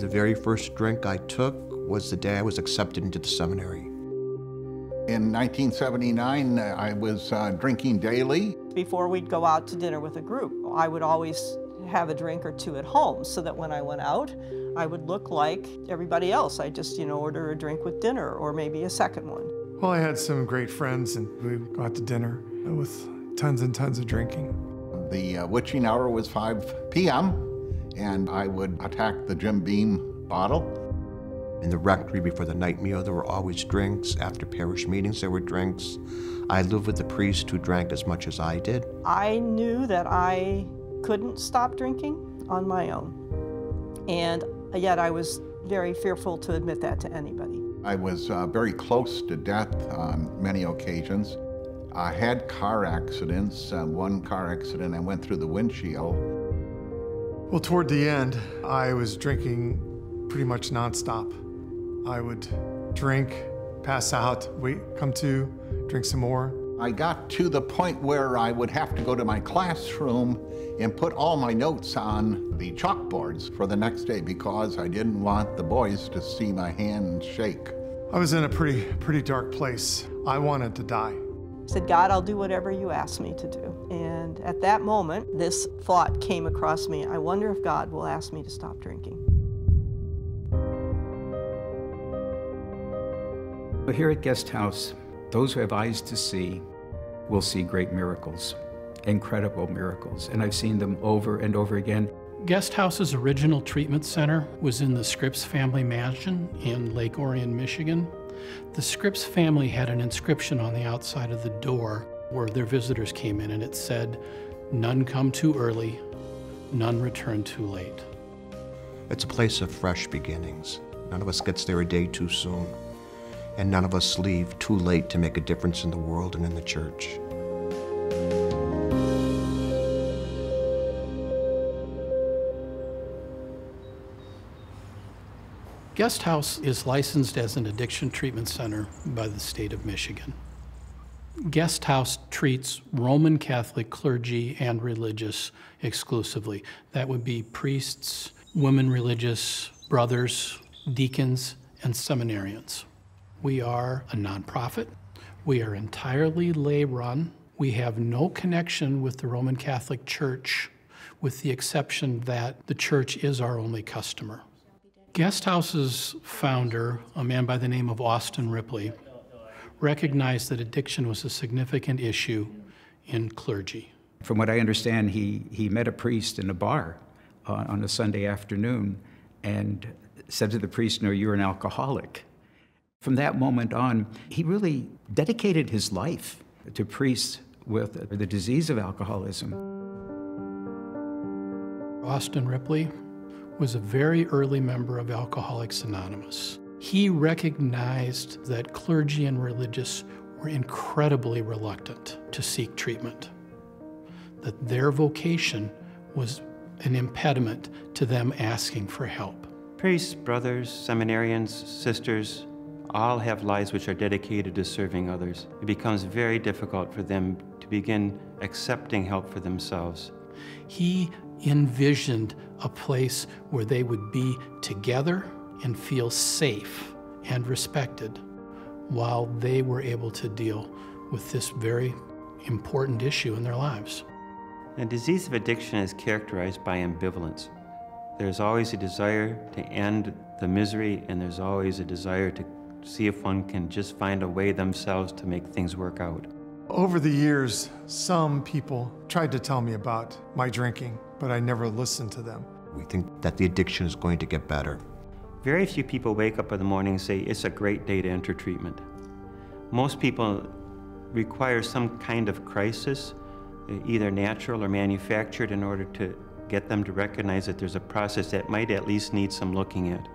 The very first drink I took was the day I was accepted into the seminary. In 1979, I was drinking daily. Before we'd go out to dinner with a group, I would always have a drink or two at home so that when I went out, I would look like everybody else. I just, order a drink with dinner or maybe a second one. Well, I had some great friends and we would go out to dinner with tons and tons of drinking. The witching hour was 5 p.m. and I would attack the Jim Beam bottle. In the rectory before the night meal, there were always drinks. After parish meetings, there were drinks. I lived with a priest who drank as much as I did. I knew that I couldn't stop drinking on my own. And yet I was very fearful to admit that to anybody. I was very close to death on many occasions. I had car accidents. One car accident, I went through the windshield. Well, toward the end, I was drinking pretty much nonstop. I would drink, pass out, come to, drink some more. I got to the point where I would have to go to my classroom and put all my notes on the chalkboards for the next day because I didn't want the boys to see my hand shake. I was in a pretty dark place. I wanted to die. I said, God, I'll do whatever you ask me to do. And at that moment, this thought came across me. I wonder if God will ask me to stop drinking. But here at Guest House, those who have eyes to see will see great miracles, incredible miracles, and I've seen them over and over again. Guest House's original treatment center was in the Scripps family mansion in Lake Orion, Michigan. The Scripps family had an inscription on the outside of the door where their visitors came in, and it said, "None come too early, none return too late." It's a place of fresh beginnings. None of us gets there a day too soon, and none of us leave too late to make a difference in the world and in the church. Guest House is licensed as an addiction treatment center by the state of Michigan. Guest House treats Roman Catholic clergy and religious exclusively. That would be priests, women religious, brothers, deacons, and seminarians. We are a nonprofit. We are entirely lay-run. We have no connection with the Roman Catholic Church, with the exception that the church is our only customer. Guest House's founder, a man by the name of Austin Ripley, recognized that addiction was a significant issue in clergy. From what I understand, he met a priest in a bar on a Sunday afternoon and said to the priest, "No, you're an alcoholic." From that moment on, he really dedicated his life to priests with the disease of alcoholism. Austin Ripley was a very early member of Alcoholics Anonymous. He recognized that clergy and religious were incredibly reluctant to seek treatment, that their vocation was an impediment to them asking for help. Priests, brothers, seminarians, sisters, all have lives which are dedicated to serving others. It becomes very difficult for them to begin accepting help for themselves. He envisioned a place where they would be together and feel safe and respected while they were able to deal with this very important issue in their lives. The disease of addiction is characterized by ambivalence. There's always a desire to end the misery, and there's always a desire to see if one can just find a way themselves to make things work out. Over the years, some people tried to tell me about my drinking, but I never listened to them. We think that the addiction is going to get better. Very few people wake up in the morning and say, it's a great day to enter treatment. Most people require some kind of crisis, either natural or manufactured, in order to get them to recognize that there's a process that might at least need some looking at.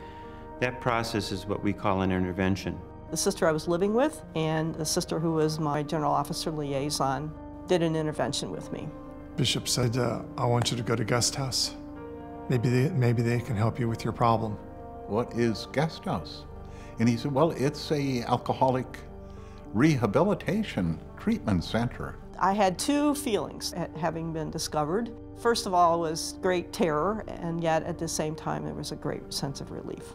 That process is what we call an intervention. The sister I was living with and the sister who was my general officer liaison did an intervention with me. Bishop said, I want you to go to Guest House. Maybe they can help you with your problem. What is Guest House? And he said, well, it's a alcoholic rehabilitation treatment center. I had two feelings at having been discovered. First of all was great terror, and yet at the same time there was a great sense of relief.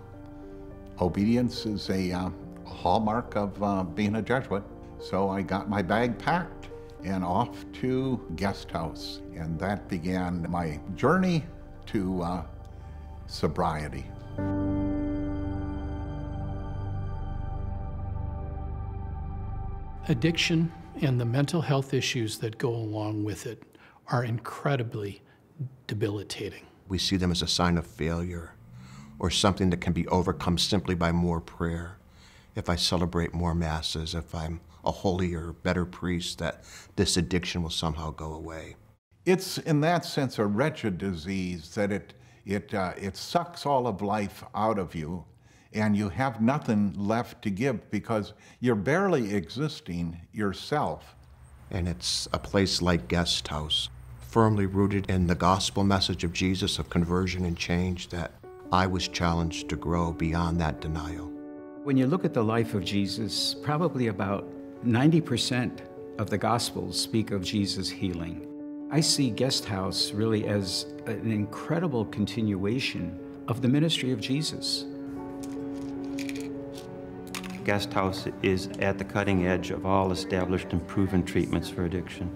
Obedience is a hallmark of being a Jesuit. So I got my bag packed and off to guest house, and that began my journey to sobriety. Addiction and the mental health issues that go along with it are incredibly debilitating. We see them as a sign of failure or something that can be overcome simply by more prayer. If I celebrate more masses, if I'm a holier, better priest, that this addiction will somehow go away. It's in that sense a wretched disease that it sucks all of life out of you, and you have nothing left to give because you're barely existing yourself. And it's a place like Guest House, firmly rooted in the gospel message of Jesus of conversion and change, that I was challenged to grow beyond that denial. When you look at the life of Jesus, probably about 90% of the Gospels speak of Jesus healing. I see Guest House really as an incredible continuation of the ministry of Jesus. Guest House is at the cutting edge of all established and proven treatments for addiction.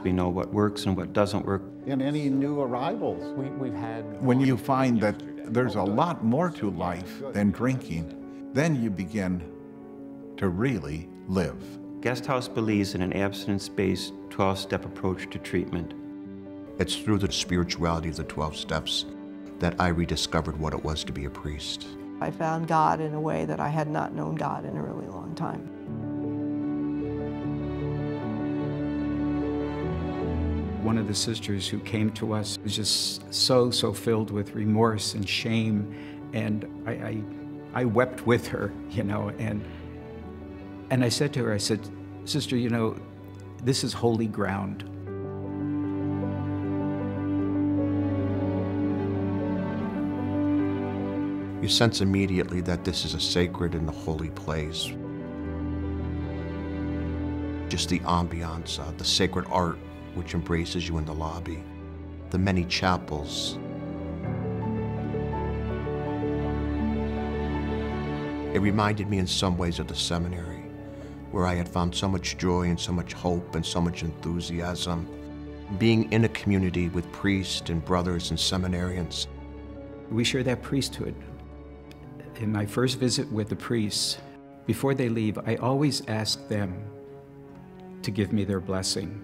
We know what works and what doesn't work. And any new arrivals, we've had... when you find that there's a lot more to life than drinking, then you begin to really live. Guest House believes in an abstinence-based 12-step approach to treatment. It's through the spirituality of the 12 steps that I rediscovered what it was to be a priest. I found God in a way that I had not known God in a really long time. One of the sisters who came to us was just so filled with remorse and shame, and I wept with her, you know, and I said to her, I said, "Sister, you know, this is holy ground." You sense immediately that this is a sacred and a holy place. Just the ambiance, the sacred art which embraces you in the lobby, the many chapels. It reminded me in some ways of the seminary, where I had found so much joy and so much hope and so much enthusiasm. Being in a community with priests and brothers and seminarians. We share that priesthood. In my first visit with the priests, before they leave, I always ask them to give me their blessing.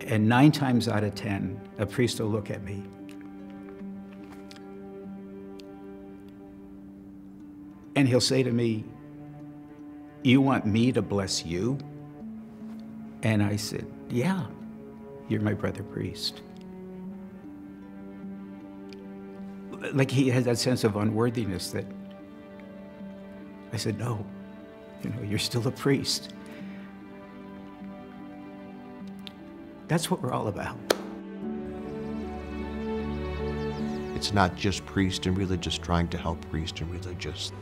And 9 times out of 10, a priest will look at me and he'll say to me, "You want me to bless you?" And I said, "Yeah, you're my brother priest." Like he had that sense of unworthiness that I said, "No, you know, you're still a priest." That's what we're all about. It's not just priest and religious trying to help priest and religious.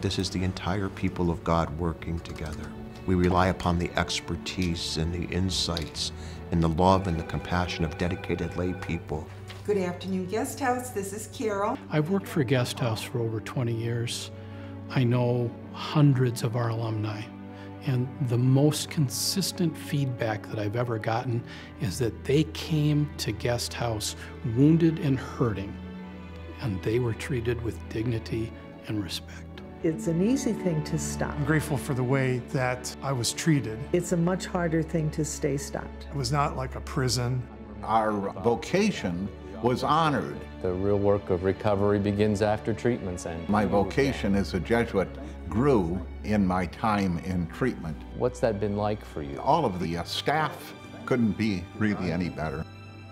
This is the entire people of God working together. We rely upon the expertise and the insights and the love and the compassion of dedicated lay people. Good afternoon, Guest House. This is Carol. I've worked for Guest House for over 20 years. I know hundreds of our alumni, and the most consistent feedback that I've ever gotten is that they came to Guest House wounded and hurting, and they were treated with dignity and respect. It's an easy thing to stop. I'm grateful for the way that I was treated. It's a much harder thing to stay stopped. It was not like a prison. Our vocation was honored. The real work of recovery begins after treatment's end. My vocation as a Jesuit grew in my time in treatment. What's that been like for you? All of the staff couldn't be really any better.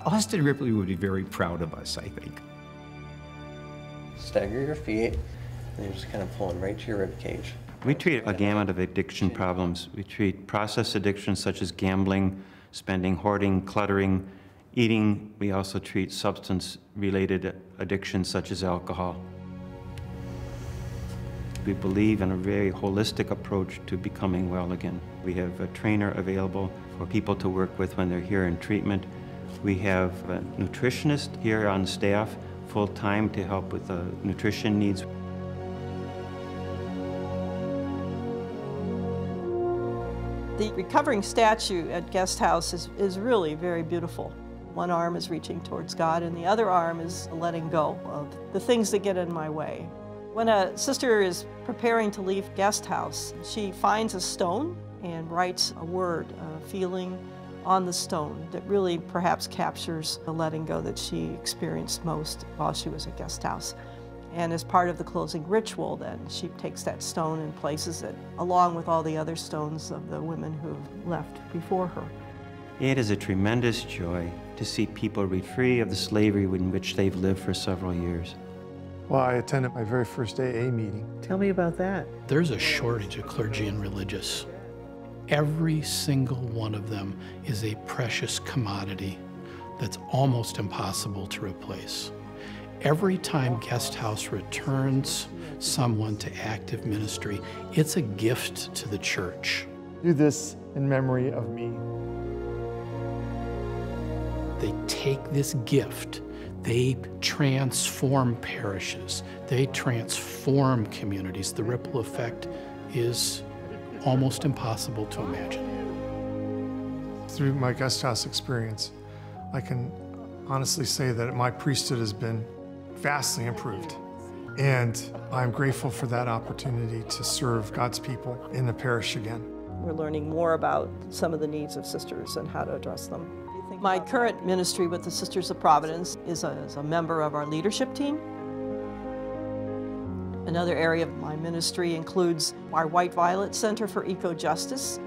Austin Ripley would be very proud of us, I think. Stagger your feet, and you're just kind of pulling right to your rib cage. We treat a gamut of addiction problems. We treat process addictions such as gambling, spending, hoarding, cluttering, eating. We also treat substance-related addictions such as alcohol. We believe in a very holistic approach to becoming well again. We have a trainer available for people to work with when they're here in treatment. We have a nutritionist here on staff full-time to help with the nutrition needs. The recovering statue at Guest House is really very beautiful. One arm is reaching towards God and the other arm is letting go of the things that get in my way. When a sister is preparing to leave Guest House, she finds a stone and writes a word, a feeling on the stone that really perhaps captures the letting go that she experienced most while she was at Guest House. And as part of the closing ritual, then she takes that stone and places it along with all the other stones of the women who've left before her. It is a tremendous joy to see people be free of the slavery in which they've lived for several years. Well, I attended my very first AA meeting. Tell me about that. There's a shortage of clergy and religious. Every single one of them is a precious commodity that's almost impossible to replace. Every time Guest House returns someone to active ministry, it's a gift to the church. Do this in memory of me. They take this gift, they transform parishes, they transform communities. The ripple effect is almost impossible to imagine. Through my Guest House experience, I can honestly say that my priesthood has been vastly improved. And I'm grateful for that opportunity to serve God's people in the parish again. We're learning more about some of the needs of sisters and how to address them. My current ministry with the Sisters of Providence is as a member of our leadership team. Another area of my ministry includes our White Violet Center for Eco-Justice.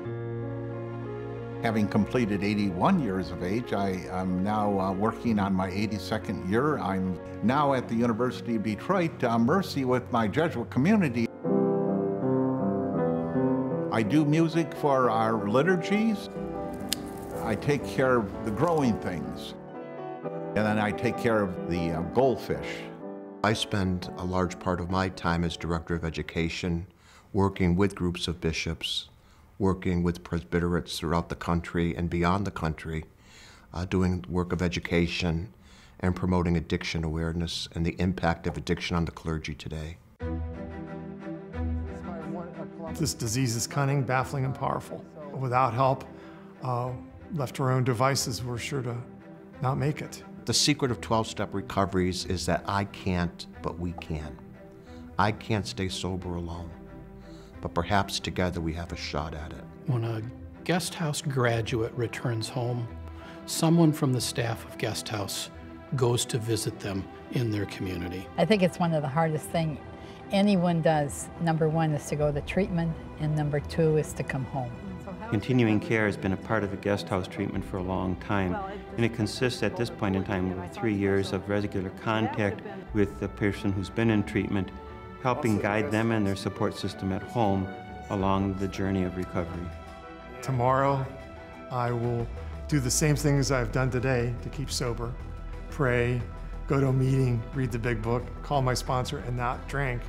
Having completed 81 years of age, I am now working on my 82nd year. I'm now at the University of Detroit, Mercy, with my Jesuit community. I do music for our liturgies. I take care of the growing things. And then I take care of the goldfish. I spend a large part of my time as Director of Education working with groups of bishops, working with presbyterates throughout the country and beyond the country, doing work of education and promoting addiction awareness and the impact of addiction on the clergy today. This disease is cunning, baffling, and powerful. Without help, left to our own devices, we're sure to not make it. The secret of 12-step recoveries is that I can't, but we can. I can't stay sober alone, but perhaps together we have a shot at it. When a Guest House graduate returns home, someone from the staff of Guest House goes to visit them in their community. I think it's one of the hardest things anyone does. Number one is to go to treatment, and number two is to come home. Continuing care has been a part of the Guest House treatment for a long time, and it consists at this point in time of 3 years of regular contact with the person who's been in treatment, helping guide them and their support system at home along the journey of recovery. Tomorrow, I will do the same things I've done today to keep sober, pray, go to a meeting, read the big book, call my sponsor, and not drink.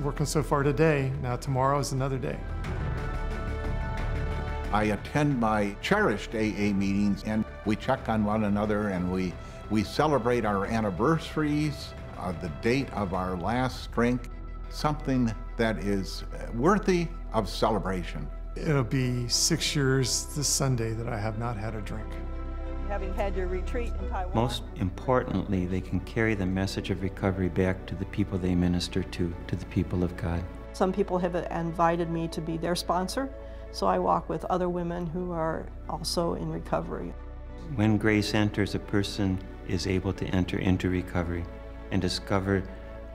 Working so far today, now tomorrow is another day. I attend my cherished AA meetings, and we check on one another, and we celebrate our anniversaries, the date of our last drink, something that is worthy of celebration. It'll be 6 years this Sunday that I have not had a drink. Having had your retreat in Taiwan. Most importantly, they can carry the message of recovery back to the people they minister to the people of God. Some people have invited me to be their sponsor, so I walk with other women who are also in recovery. When grace enters, a person is able to enter into recovery and discover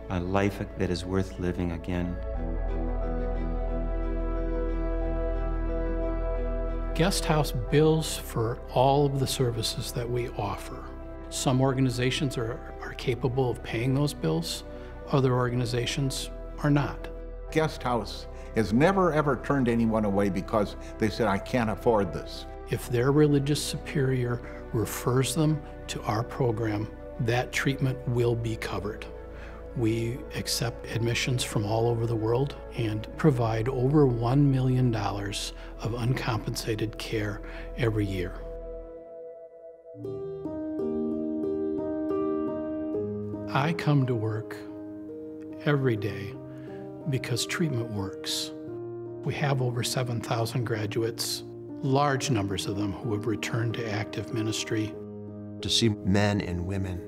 a life that is worth living again. Guest House bills for all of the services that we offer. Some organizations are capable of paying those bills, other organizations are not. Guest House has never ever turned anyone away because they said, I can't afford this. If their religious superior refers them to our program, that treatment will be covered. We accept admissions from all over the world and provide over $1 million of uncompensated care every year. I come to work every day because treatment works. We have over 7,000 graduates, large numbers of them who have returned to active ministry. To see men and women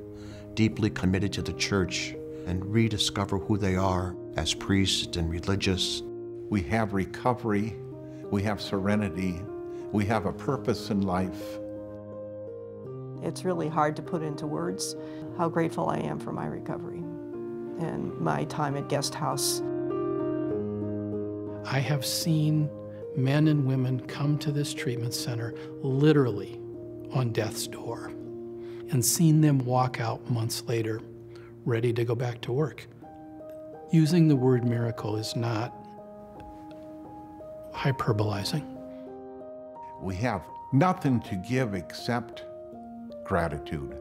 deeply committed to the church and rediscover who they are as priests and religious. We have recovery, we have serenity, we have a purpose in life. It's really hard to put into words how grateful I am for my recovery and my time at Guest House. I have seen men and women come to this treatment center literally on death's door and seen them walk out months later ready to go back to work. Using the word miracle is not hyperbolizing. We have nothing to give except gratitude.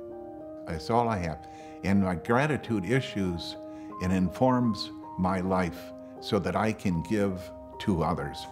That's all I have. And my gratitude issues and informs my life so that I can give to others.